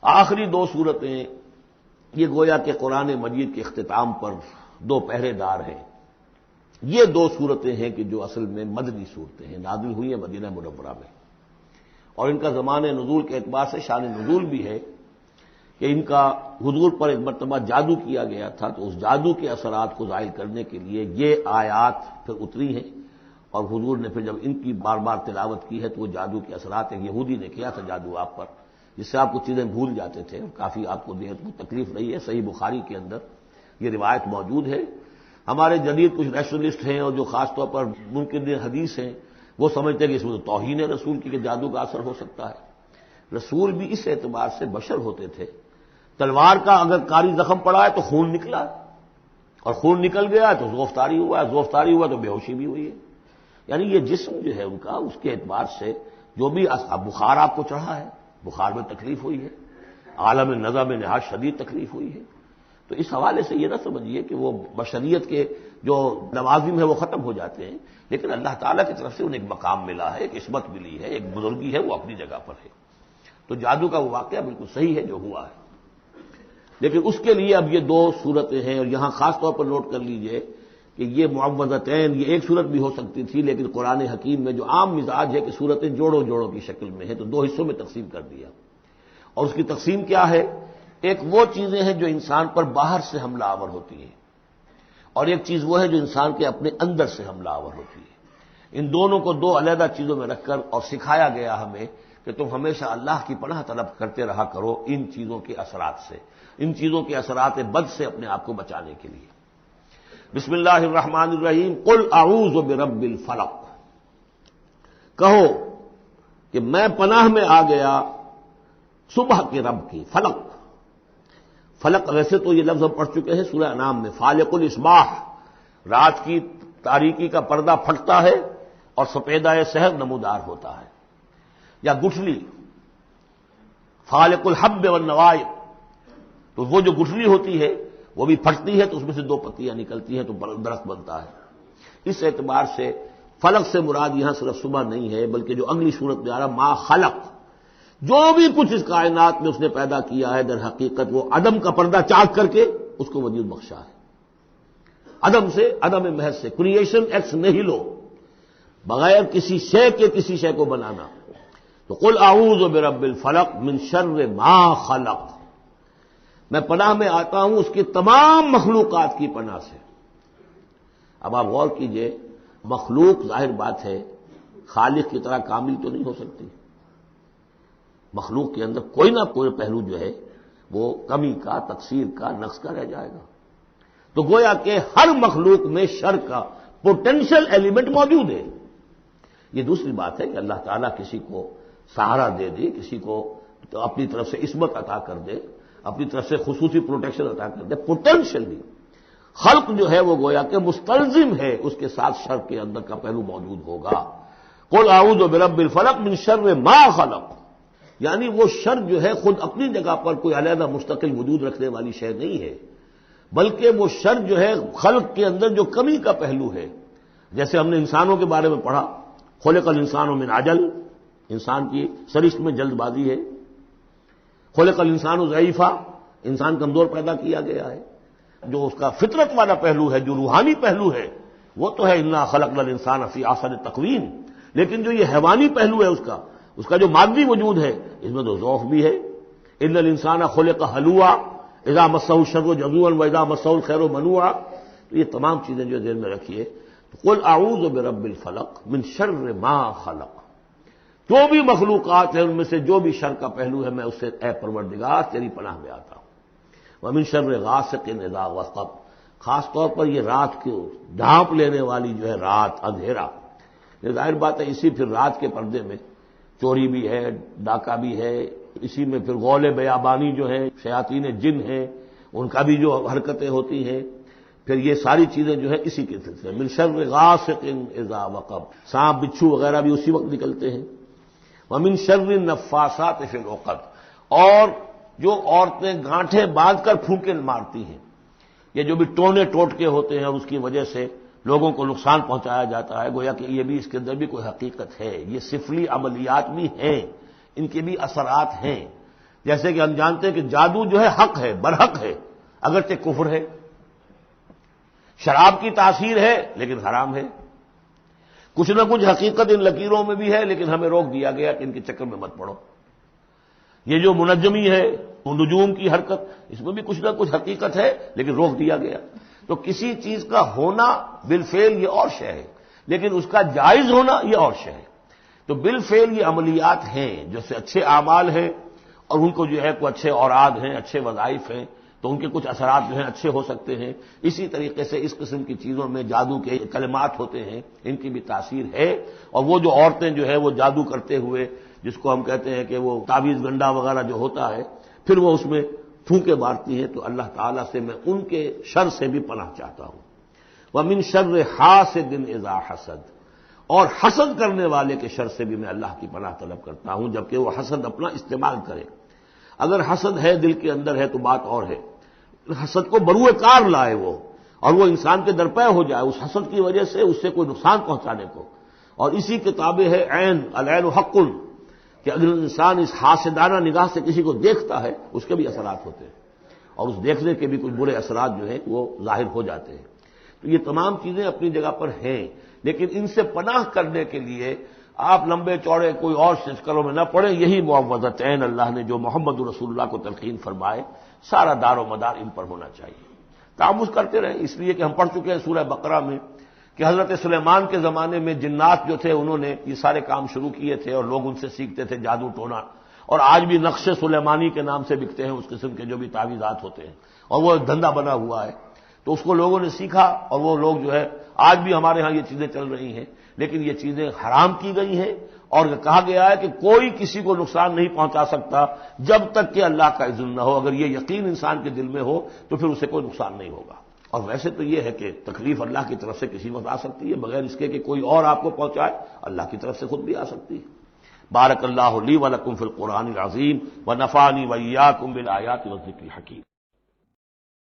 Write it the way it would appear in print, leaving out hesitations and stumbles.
آخری دو صورتیں یہ گویا کہ قرآن مجید کے اختتام پر دو پہرے دار ہیں۔ یہ دو صورتیں ہیں کہ جو اصل میں مدنی صورتیں ہیں، نازل ہوئی ہیں مدینہ منورہ میں، اور ان کا زمان نزول کے اعتبار سے شان نزول بھی ہے کہ ان کا حضور پر ایک مرتبہ جادو کیا گیا تھا، تو اس جادو کے اثرات کو زائل کرنے کے لیے یہ آیات پھر اتری ہیں، اور حضور نے پھر جب ان کی بار بار تلاوت کی ہے تو وہ جادو کے اثرات ایک یہودی نے کیا تھا جادو آپ پر، جس سے آپ کچھ چیزیں بھول جاتے تھے اور کافی آپ کو دیہت کو تکلیف رہی ہے۔ صحیح بخاری کے اندر یہ روایت موجود ہے۔ ہمارے جدید کچھ ریشنلسٹ ہیں اور جو خاص طور پر منکر حدیث ہیں وہ سمجھتے ہیں کہ اس میں تو توہین ہے رسول کی کہ جادو کا اثر ہو سکتا ہے۔ رسول بھی اس اعتبار سے بشر ہوتے تھے، تلوار کا اگر کاری زخم پڑا ہے تو خون نکلا، اور خون نکل گیا تو زوفتاری ہوا، زوفتاری ہوا تو بے ہوشی بھی ہوئی ہے۔ یعنی یہ جسم جو ہے ان کا، اس کے اعتبار سے جو بھی بخار آپ کو چڑھا ہے، بخار میں تکلیف ہوئی ہے، عالم نزع میں نہایت شدید تکلیف ہوئی ہے، تو اس حوالے سے یہ نہ سمجھیے کہ وہ بشریت کے جو لوازم ہے وہ ختم ہو جاتے ہیں، لیکن اللہ تعالیٰ کی طرف سے انہیں ایک مقام ملا ہے، ایک عصمت ملی ہے، ایک بزرگی ہے، وہ اپنی جگہ پر ہے۔ تو جادو کا وہ واقعہ بالکل صحیح ہے جو ہوا ہے، لیکن اس کے لیے اب یہ دو صورتیں ہیں، اور یہاں خاص طور پر نوٹ کر لیجئے کہ یہ معوذتین، یہ ایک صورت بھی ہو سکتی تھی، لیکن قرآن حکیم میں جو عام مزاج ہے کہ صورتیں جوڑوں جوڑوں کی شکل میں ہے تو دو حصوں میں تقسیم کر دیا، اور اس کی تقسیم کیا ہے؟ ایک وہ چیزیں ہیں جو انسان پر باہر سے حملہ آور ہوتی ہیں، اور ایک چیز وہ ہے جو انسان کے اپنے اندر سے حملہ آور ہوتی ہے۔ ان دونوں کو دو علیحدہ چیزوں میں رکھ کر اور سکھایا گیا ہمیں کہ تم ہمیشہ اللہ کی پناہ طلب کرتے رہا کرو ان چیزوں کے اثرات سے، ان چیزوں کے اثرات بد سے اپنے آپ کو بچانے کے لیے۔ بسم اللہ الرحمن الرحیم، قل اعوذ برب الفلق، کہو کہ میں پناہ میں آ گیا صبح کے رب کی۔ فلق، فلق ویسے تو یہ لفظ ہم پڑھ چکے ہیں سورہ انعام میں، فالق الاصباح، رات کی تاریکی کا پردہ پھٹتا ہے اور سپیدہ سحر نمودار ہوتا ہے، یا گٹھلی فالق الحب والنوائب، تو وہ جو گٹھلی ہوتی ہے وہ بھی پھٹتی ہے تو اس میں سے دو پتیاں نکلتی ہیں تو درخت بنتا ہے۔ اس اعتبار سے فلق سے مراد یہاں صرف صبح نہیں ہے، بلکہ جو اگلی صورت میں آ رہا ما خلق، جو بھی کچھ اس کائنات میں اس نے پیدا کیا ہے در حقیقت وہ عدم کا پردہ چاک کر کے اس کو وجود بخشا ہے، عدم سے، عدم محض سے، کریشن ایکس نیہیلو، بغیر کسی شے کے کسی شے کو بنانا۔ تو قل اعوذ برب الفلق من شر ما خلق، میں پناہ میں آتا ہوں اس کی تمام مخلوقات کی پناہ سے۔ اب آپ غور کیجئے، مخلوق ظاہر بات ہے خالق کی طرح کامل تو نہیں ہو سکتی، مخلوق کے اندر کوئی نہ کوئی پہلو جو ہے وہ کمی کا، تقصیر کا، نقص کا رہ جائے گا، تو گویا کہ ہر مخلوق میں شر کا پوٹینشل ایلیمنٹ موجود ہے۔ یہ دوسری بات ہے کہ اللہ تعالیٰ کسی کو سہارا دے دے، کسی کو تو اپنی طرف سے عصمت عطا کر دے، اپنی طرف سے خصوصی پروٹیکشن عطا کر دے، پوٹینشلی خلق جو ہے وہ گویا کہ مستلزم ہے اس کے ساتھ شر کے اندر کا پہلو موجود ہوگا۔ قل اعوذ برب الفلق من شر ما خلق، یعنی وہ شر جو ہے خود اپنی جگہ پر کوئی علیحدہ مستقل وجود رکھنے والی شے نہیں ہے، بلکہ وہ شر جو ہے خلق کے اندر جو کمی کا پہلو ہے، جیسے ہم نے انسانوں کے بارے میں پڑھا خلق الانسان من عجل، انسان کی سرشت میں جلد بازی ہے، خلق الانسان ضعیفا، انسان کمزور پیدا کیا گیا ہے، جو اس کا فطرت والا پہلو ہے، جو روحانی پہلو ہے وہ تو ہے انا خلقنا الانسان فی احسن تقویم، لیکن جو یہ حیوانی پہلو ہے اس کا جو مادی وجود ہے اس میں تو ضعف بھی ہے۔ ان الانسان خلق ہلوعا اذا مسہ الشر جزوعا واذا مسہ الخیر منوعا، تو یہ تمام چیزیں جو ذہن میں رکھیے۔ قل اعوذ برب الفلق من شر ما خلق، جو بھی مخلوقات ہیں ان میں سے جو بھی شر کا پہلو ہے میں اس سے اے پروردگار تیری پناہ میں آتا ہوں۔ ومن شر غاسق اذا وقب، خاص طور پر یہ رات کو ڈھانپ لینے والی جو ہے رات، اندھیرا، یہ ظاہر بات ہے اسی پھر رات کے پردے میں چوری بھی ہے، ڈاکہ بھی ہے، اسی میں پھر غول بیابانی جو ہے، شیاطین جن ہیں ان کا بھی جو حرکتیں ہوتی ہیں، پھر یہ ساری چیزیں جو ہے اسی کے سلسلے من شر غاسق اذا وقب، سانپ بچھو وغیرہ بھی اسی وقت نکلتے ہیں۔ ومن شر النفاثات فی العقد، اور جو عورتیں گانٹھیں باندھ کر پھونکے مارتی ہیں، یہ جو بھی ٹونے ٹوٹکے ہوتے ہیں اور اس کی وجہ سے لوگوں کو نقصان پہنچایا جاتا ہے، گویا کہ یہ بھی اس کے اندر بھی کوئی حقیقت ہے، یہ سفلی عملیات بھی ہیں، ان کے بھی اثرات ہیں۔ جیسے کہ ہم جانتے ہیں کہ جادو جو ہے حق ہے، برحق ہے، اگرچہ کفر ہے. شراب کی تاثیر ہے لیکن حرام ہے. کچھ نہ کچھ حقیقت ان لکیروں میں بھی ہے، لیکن ہمیں روک دیا گیا کہ ان کے چکر میں مت پڑو. یہ جو منجمی ہے، نجوم کی حرکت، اس میں بھی کچھ نہ کچھ حقیقت ہے لیکن روک دیا گیا. تو کسی چیز کا ہونا بالفعل یہ اور شے ہے، لیکن اس کا جائز ہونا یہ اور شے ہے. تو بالفعل یہ عملیات ہیں جیسے اچھے اعمال ہیں، اور ان کو جو ہے کوئی اچھے اوراد ہیں، اچھے وظائف ہیں، تو ان کے کچھ اثرات جو ہیں اچھے ہو سکتے ہیں. اسی طریقے سے اس قسم کی چیزوں میں جادو کے کلمات ہوتے ہیں، ان کی بھی تاثیر ہے. اور وہ جو عورتیں جو ہے وہ جادو کرتے ہوئے، جس کو ہم کہتے ہیں کہ وہ تعویذ گنڈا وغیرہ جو ہوتا ہے، پھر وہ اس میں پھونکے مارتی ہیں، تو اللہ تعالیٰ سے میں ان کے شر سے بھی پناہ چاہتا ہوں. وَمِن شَرِّ حَاسِدٍ إِذَا حَسَدَ، اور حسد کرنے والے کے شر سے بھی میں اللہ کی پناہ طلب کرتا ہوں، جبکہ وہ حسد اپنا استعمال کرے. اگر حسد ہے دل کے اندر ہے تو بات اور ہے، حسد کو بروئے کار لائے وہ، اور وہ انسان کے درپے ہو جائے اس حسد کی وجہ سے، اس سے کوئی نقصان پہنچانے کو. اور اسی کتابیں ہے عین، العین حق، کہ اگر انسان اس حاسدانہ نگاہ سے کسی کو دیکھتا ہے اس کے بھی اثرات ہوتے ہیں، اور اس دیکھنے کے بھی کچھ برے اثرات جو ہیں وہ ظاہر ہو جاتے ہیں. تو یہ تمام چیزیں اپنی جگہ پر ہیں، لیکن ان سے پناہ کرنے کے لیے آپ لمبے چوڑے کوئی اور سلسلوں میں نہ پڑیں. یہی معوذتین اللہ نے جو محمد رسول اللہ کو تلقین فرمائے، سارا دار و مدار ان پر ہونا چاہیے. تعوذ کرتے رہیں، اس لیے کہ ہم پڑھ چکے ہیں سورہ بقرہ میں کہ حضرت سلیمان کے زمانے میں جنات جو تھے انہوں نے یہ سارے کام شروع کیے تھے، اور لوگ ان سے سیکھتے تھے جادو ٹونا. اور آج بھی نقش سلیمانی کے نام سے بکتے ہیں اس قسم کے جو بھی تعویذات ہوتے ہیں، اور وہ دھندا بنا ہوا ہے. تو اس کو لوگوں نے سیکھا، اور وہ لوگ جو ہے آج بھی ہمارے ہاں یہ چیزیں چل رہی ہیں، لیکن یہ چیزیں حرام کی گئی ہیں. اور کہا گیا ہے کہ کوئی کسی کو نقصان نہیں پہنچا سکتا جب تک کہ اللہ کا اذن نہ ہو. اگر یہ یقین انسان کے دل میں ہو تو پھر اسے کوئی نقصان نہیں ہوگا. اور ویسے تو یہ ہے کہ تکلیف اللہ کی طرف سے کسی وقت آ سکتی ہے، بغیر اس کے کہ کوئی اور آپ کو پہنچائے، اللہ کی طرف سے خود بھی آ سکتی ہے. بارک اللہ لی و لکم فی القرآن العظیم ونفعنی وإیاکم بالآیات والذکر الحکیم.